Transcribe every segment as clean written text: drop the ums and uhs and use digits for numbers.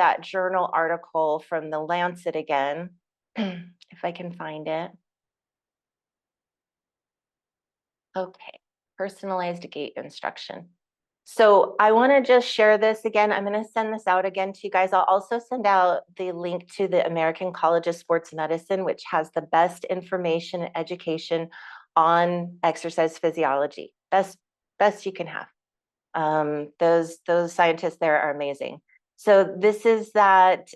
that journal article from the Lancet again, if I can find it. Okay, personalized gait instruction. So I want to just share this again. I'm going to send this out again to you guys. I'll also send out the link to the American College of Sports Medicine, which has the best information and education on exercise physiology. Best you can have. Those scientists there are amazing. So this is that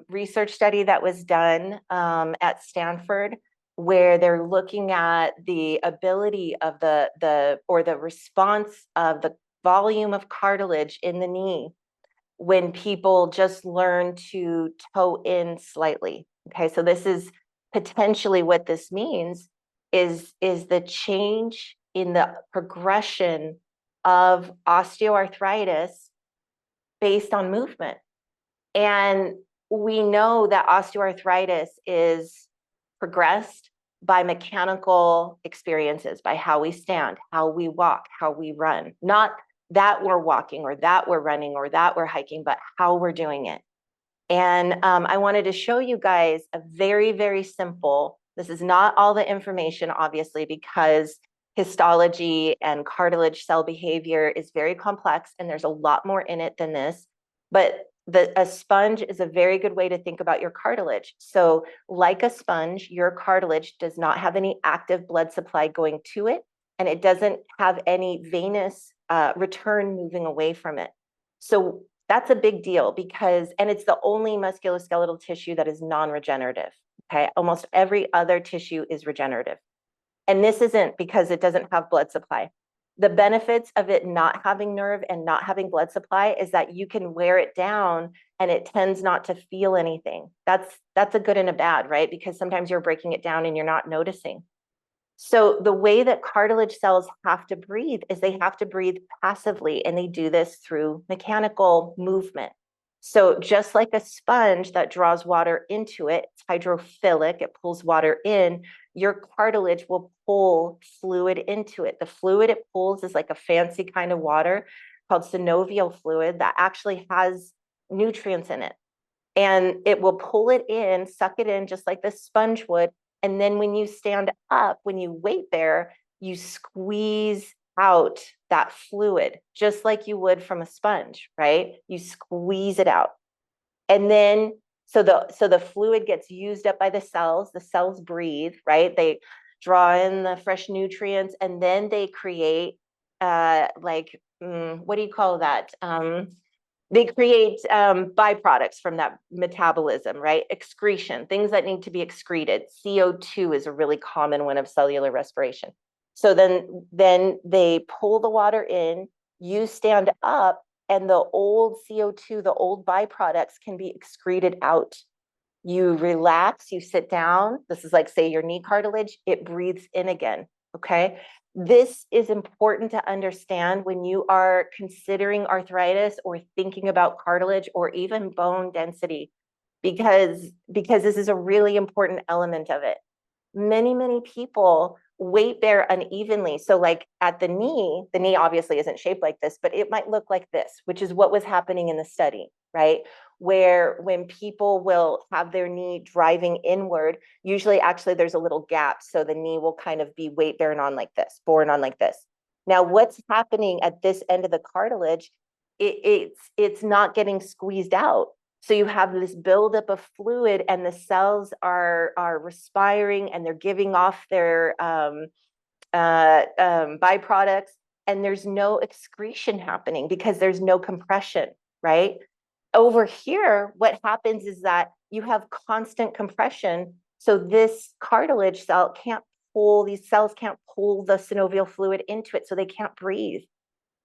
research study that was done at Stanford, where they're looking at the ability of the response of the volume of cartilage in the knee when people just learn to toe in slightly. Okay, so this is potentially what this means is the change in the progression of osteoarthritis based on movement. And we know that osteoarthritis is progressed by mechanical experiences, by how we stand, how we walk, how we run. Not that we're walking or that we're running or that we're hiking, but how we're doing it. And I wanted to show you guys a very, very simple, this is not all the information, obviously, because histology and cartilage cell behavior is very complex and there's a lot more in it than this. But a sponge is a very good way to think about your cartilage. So like a sponge, your cartilage does not have any active blood supply going to it, and it doesn't have any venous return moving away from it. So that's a big deal because, and it's the only musculoskeletal tissue that is non-regenerative, okay? Almost every other tissue is regenerative. And this isn't because it doesn't have blood supply. The benefits of it not having nerve and not having blood supply is that you can wear it down and it tends not to feel anything. That's a good and a bad, right? Because sometimes you're breaking it down and you're not noticing. So the way that cartilage cells have to breathe is they have to breathe passively, and they do this through mechanical movement. So just like a sponge that draws water into it, it's hydrophilic, it pulls water in, your cartilage will pull fluid into it. The fluid it pulls is like a fancy kind of water called synovial fluid that actually has nutrients in it. And it will pull it in, suck it in just like the sponge would. And then when you stand up, when you weight bear, you squeeze out that fluid, just like you would from a sponge, right? You squeeze it out. And then, so the fluid gets used up by the cells breathe, right? They draw in the fresh nutrients, and then they create, what do you call that? They create byproducts from that metabolism, right? Excretion, things that need to be excreted. CO2 is a really common one of cellular respiration. So then they pull the water in, you stand up, and the old CO2, the old byproducts can be excreted out. You relax, you sit down. This is like, say, your knee cartilage, it breathes in again, okay? This is important to understand when you are considering arthritis or thinking about cartilage or even bone density, because this is a really important element of it. Many people weight bear unevenly. So like at the knee obviously isn't shaped like this, but it might look like this, which is what was happening in the study, right? Where when people will have their knee driving inward, usually actually there's a little gap. So the knee will kind of be weight bearing on like this, borne on like this. Now, what's happening at this end of the cartilage, it's not getting squeezed out. So you have this buildup of fluid, and the cells are respiring, and they're giving off their byproducts, and there's no excretion happening because there's no compression, right? Over here, what happens is that you have constant compression. So this cartilage cell can't pull, these cells can't pull the synovial fluid into it, so they can't breathe.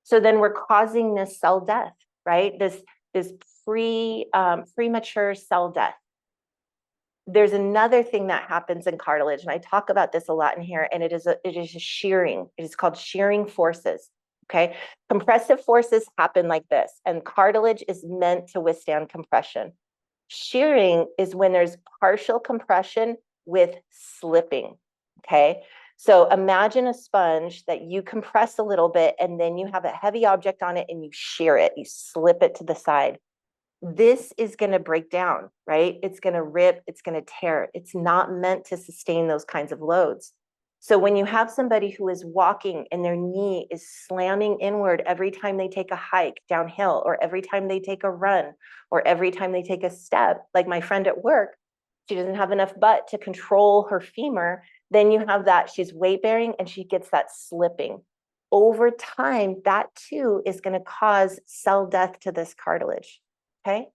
So then we're causing this cell death, right? This premature cell death. There's another thing that happens in cartilage, and I talk about this a lot in here, and it is a shearing. It is called shearing forces. Okay, compressive forces happen like this, and cartilage is meant to withstand compression. Shearing is when there's partial compression with slipping. Okay, so imagine a sponge that you compress a little bit, and then you have a heavy object on it and you shear it, you slip it to the side. this is going to break down, right? It's going to rip, it's going to tear. It's not meant to sustain those kinds of loads. So when you have somebody who is walking and their knee is slamming inward every time they take a hike downhill, or every time they take a run, or every time they take a step, like my friend at work, she doesn't have enough butt to control her femur, then you have that, she's weight bearing and she gets that slipping. Over time, that too is going to cause cell death to this cartilage. Okay.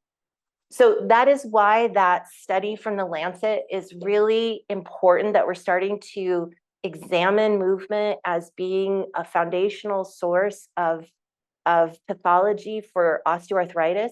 So that is why that study from the Lancet is really important, that we're starting to examine movement as being a foundational source of pathology for osteoarthritis.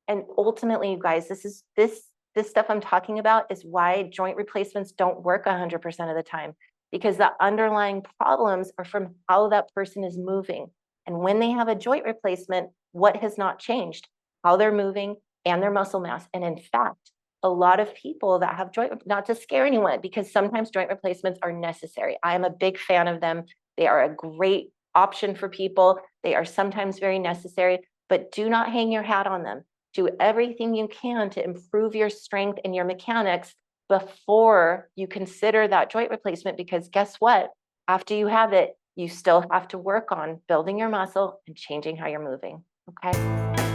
And ultimately, you guys, this stuff I'm talking about is why joint replacements don't work 100% of the time, because the underlying problems are from how that person is moving. And when they have a joint replacement, what has not changed? How they're moving and their muscle mass. And in fact, a lot of people that have joint, not to scare anyone, because sometimes joint replacements are necessary. I am a big fan of them. They are a great option for people. They are sometimes very necessary, but do not hang your hat on them. Do everything you can to improve your strength and your mechanics before you consider that joint replacement, because guess what? After you have it, you still have to work on building your muscle and changing how you're moving. Okay.